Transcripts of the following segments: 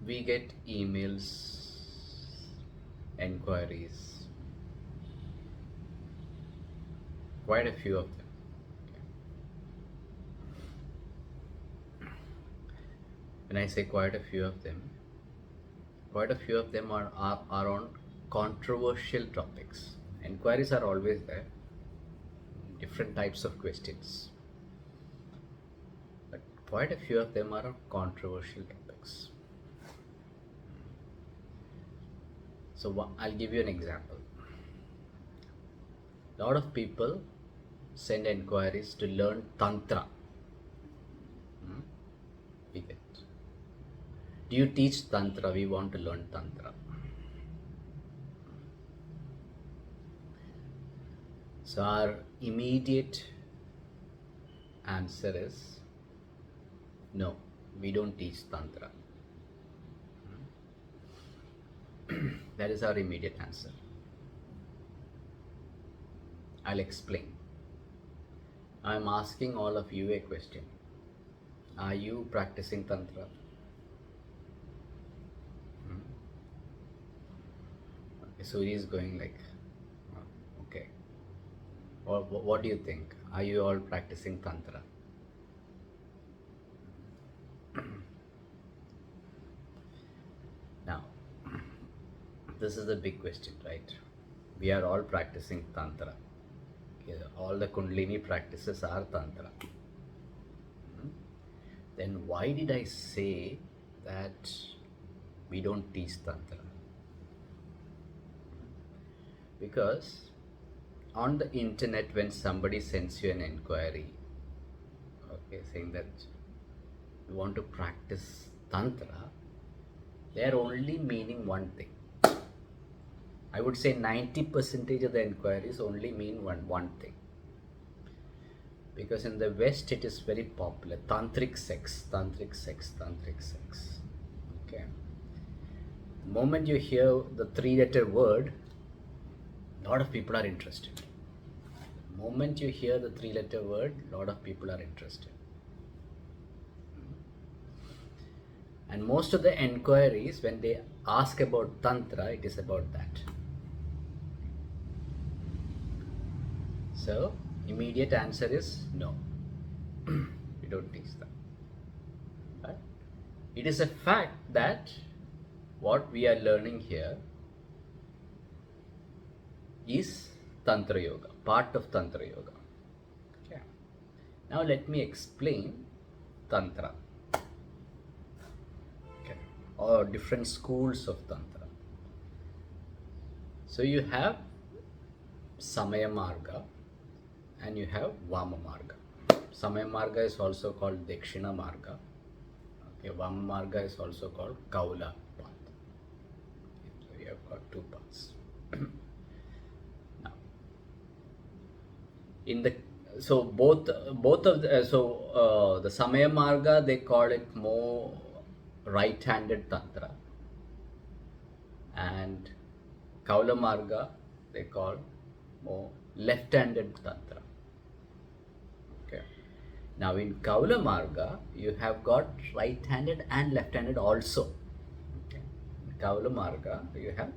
we get emails, enquiries, quite a few of them. When I say quite a few of them, are on controversial topics. Enquiries are always there, different types of questions, but quite a few of them are on controversial topics. So I'll give you an example. A lot of people send enquiries to learn tantra. We get. Do you teach tantra? We want to learn tantra. So our immediate answer is no, we don't teach tantra. That is our immediate answer. I'll explain. I'm asking all of you a question. Are you practicing tantra? Okay, Suri is going like, okay. Or what do you think? Are you all practicing tantra? Now, this is the big question, right? We are all practicing tantra. Okay, all the Kundalini practices are tantra. Then why did I say that we don't teach tantra? Because on the internet, when somebody sends you an inquiry, okay, saying that you want to practice tantra, they are only meaning one thing. I would say 90% of the inquiries only mean one thing. Because in the West it is very popular. Tantric sex, tantric sex, tantric sex. Okay. The moment you hear the 3-letter word, a lot of people are interested. The moment you hear the 3-letter word, a lot of people are interested. And most of the enquiries, when they ask about tantra, it is about that. So, immediate answer is no. We don't teach that. Right? It is a fact that what we are learning here is Tantra Yoga, part of Tantra Yoga. Okay. Now let me explain Tantra. Okay. Or different schools of Tantra. So you have Samaya Marga and you have Vama Marga. Samaya Marga is also called Dakshina Marga. Okay, Vama Marga is also called Kaula path. So you have got two paths. Now, in the both of the the Samaya Marga, they call it more right-handed tantra, and Kaula Marga they call more left-handed tantra. Okay. Now in Kaula Marga, you have got right-handed and left-handed also. Okay. In Kaula Marga, you have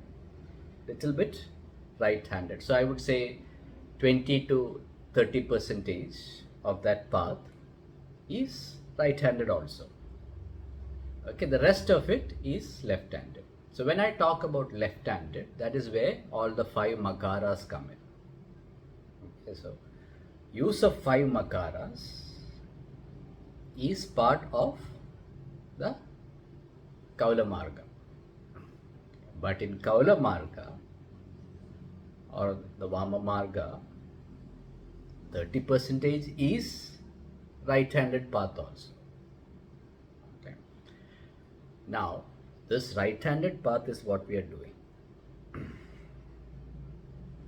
little bit right-handed. So I would say 20 to 30% of that path is right-handed also. Okay, the rest of it is left-handed. So when I talk about left-handed, that is where all the 5 makaras come in. Okay, so use of 5 makaras is part of the Kaula Marga. But in Kaula Marga or the Vama Marga, 30% is right-handed path also. Okay. Now, this right-handed path is what we are doing.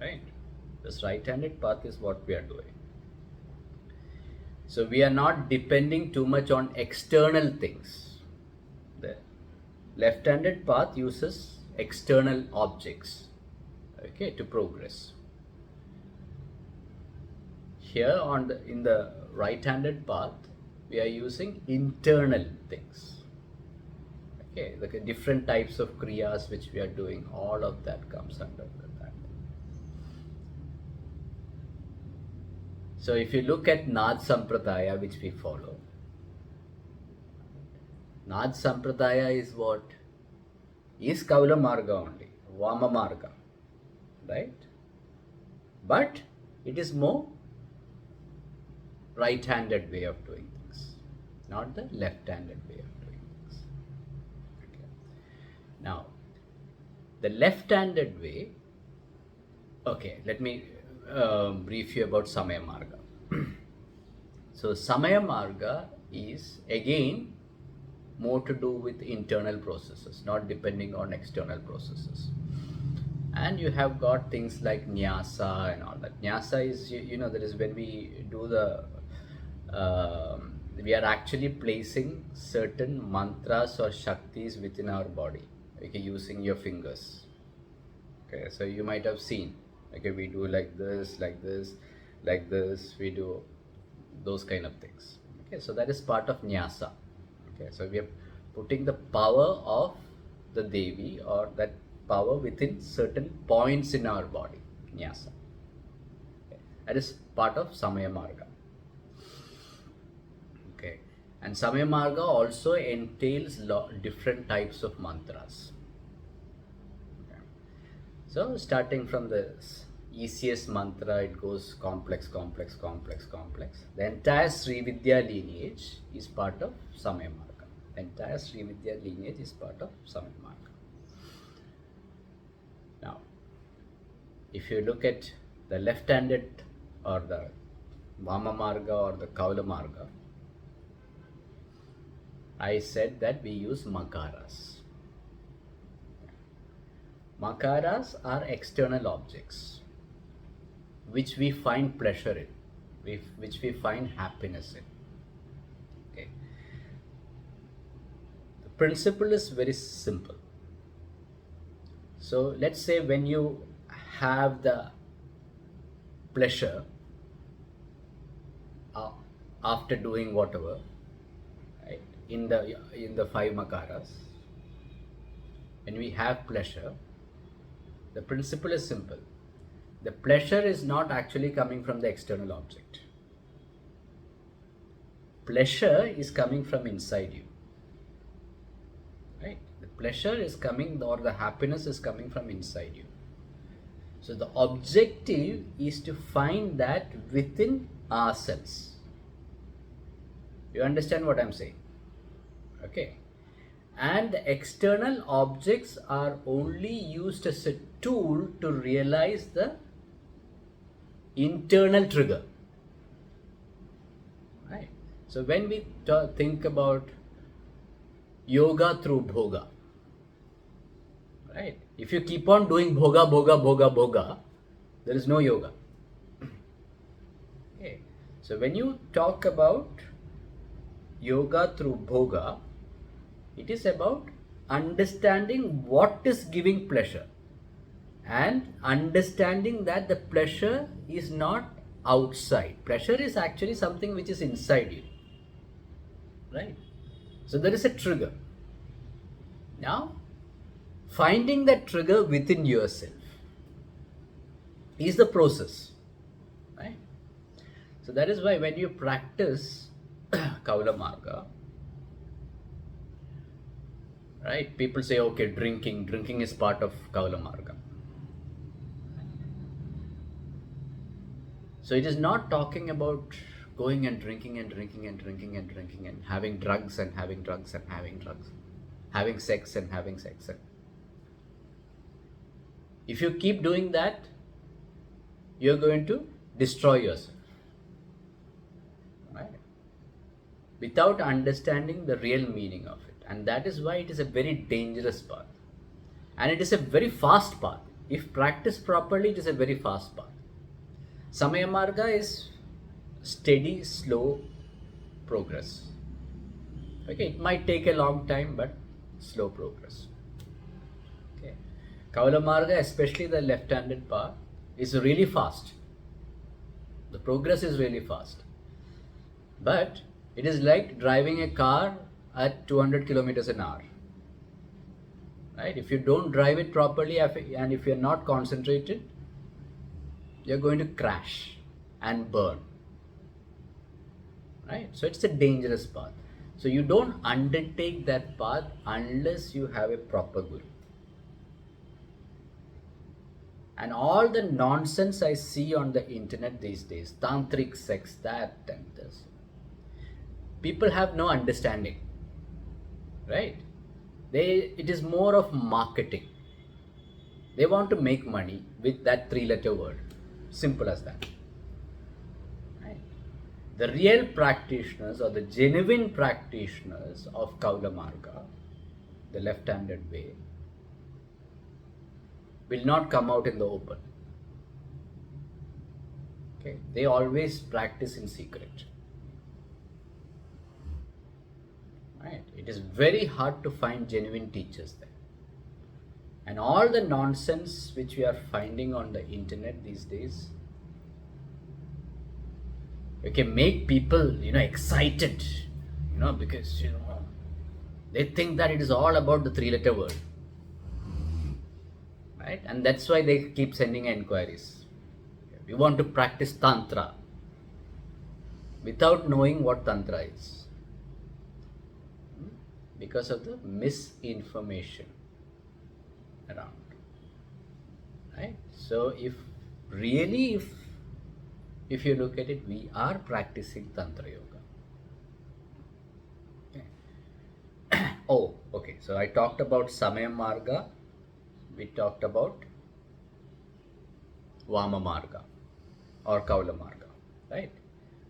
Right? This right-handed path is what we are doing. So we are not depending too much on external things. The left-handed path uses external objects, okay, to progress. Here in the right-handed path, we are using internal things. Okay, the different types of kriyas which we are doing, all of that comes under that. So if you look at Nad Sampradaya, which we follow, Nad Sampradaya is what? Is Kaula Marga only, Vama Marga, right? But it is more right-handed way of doing things, not the left-handed way of doing things. Okay. Now, the left-handed way, okay, let me brief you about Samaya Marga. So, Samaya Marga is again more to do with internal processes, not depending on external processes. And you have got things like nyasa and all that. Nyasa is, that is when we do the, we are actually placing certain mantras or shaktis within our body, okay, using your fingers. Okay, so you might have seen, okay, we do like this, like this, like this, we do those kind of things. Okay, so that is part of nyasa. Okay, so we are putting the power of the Devi or that power within certain points in our body, nyasa. Okay. That is part of Samaya Marga. Okay, and Samaya Marga also entails different types of mantras. Okay. So starting from the easiest mantra, it goes complex, complex, complex, complex. The entire Sri Vidya lineage is part of Samaya Marga. The entire Sri Vidya lineage is part of Samaya Marga. Now, if you look at the left-handed or the Vama Marga or the Kaula Marga, I said that we use makaras. Makaras are external objects which we find pleasure in, which we find happiness in. Okay. The principle is very simple. So let's say when you have the pleasure after doing whatever, right, in the five makaras, when we have pleasure, the principle is simple. The pleasure is not actually coming from the external object. Pleasure is coming from inside you. Right? The pleasure is coming, or the happiness is coming from inside you. So the objective is to find that within ourselves. You understand what I'm saying? Okay. And the external objects are only used as a tool to realize the internal trigger. Right? So when we think about yoga through bhoga, right? If you keep on doing bhoga, bhoga, bhoga, bhoga, there is no yoga. Okay. So when you talk about yoga through bhoga, it is about understanding what is giving pleasure and understanding that the pleasure is not outside. Pleasure is actually something which is inside you. Right? So there is a trigger. Now, finding that trigger within yourself is the process. Right? So that is why when you practice Kaula Marga, right, people say, okay, drinking is part of Kaula Marga. So it is not talking about going and drinking and drinking and drinking and drinking and having drugs and having drugs and having drugs, having sex and having sex. If you keep doing that, you're going to destroy yourself. Right? Without understanding the real meaning of it. And that is why it is a very dangerous path. And it is a very fast path. If practiced properly, it is a very fast path. Samaya Marga is steady, slow progress. Okay, it might take a long time, but slow progress. Okay. Kaula Marga, especially the left-handed path, is really fast. The progress is really fast. But it is like driving a car at 200 kilometers an hour. right? If you don't drive it properly and if you're not concentrated, you're going to crash and burn, right? So it's a dangerous path. So you don't undertake that path unless you have a proper guru. And all the nonsense I see on the internet these days, tantric sex, that and this, people have no understanding, right? It is more of marketing. They want to make money with that 3-letter word. Simple as that. Right? The real practitioners or the genuine practitioners of Kaula Marga, the left-handed way, will not come out in the open. Okay? They always practice in secret. Right? It is very hard to find genuine teachers there. And all the nonsense which we are finding on the internet these days, make people, excited, because, they think that it is all about the 3-letter word. Right? And that's why they keep sending inquiries. We want to practice Tantra without knowing what Tantra is. Because of the misinformation around. Right? So if you look at it, we are practicing Tantra Yoga. Okay. Oh, okay. So I talked about Samaya Marga. We talked about Vama Marga or Kaula Marga. Right?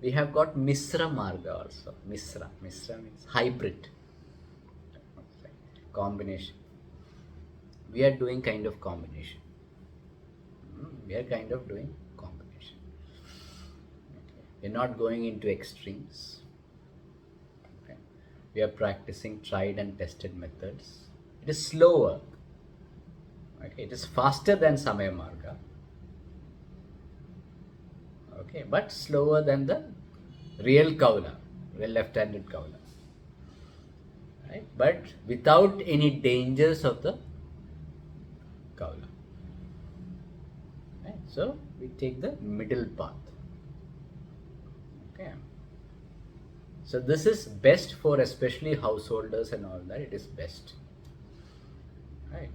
We have got Misra Marga also. Misra means hybrid. Combination. We are doing kind of combination. We are kind of doing combination. Okay. We are not going into extremes. Okay. We are practicing tried and tested methods. It is slower. Okay. It is faster than Samaya Marga. Okay. But slower than the real Kaula, real left-handed Kaula. Right? But without any dangers of the Kaula. Right? So we take the middle path. Okay. So this is best for especially householders and all that. It is best. Right?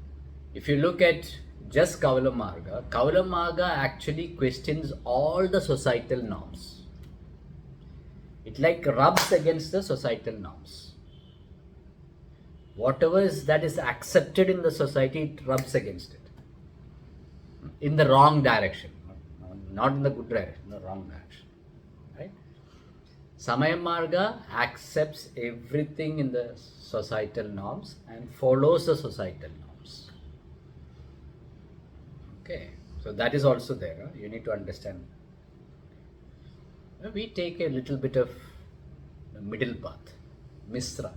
If you look at just Kaula Marga actually questions all the societal norms. It like rubs against the societal norms. Whatever that is accepted in the society, it rubs against it. In the wrong direction. Not in the good direction, in the wrong direction. Right? Samaya Marga accepts everything in the societal norms and follows the societal norms. Okay. So that is also there. You need to understand. We take a little bit of the middle path. Misra.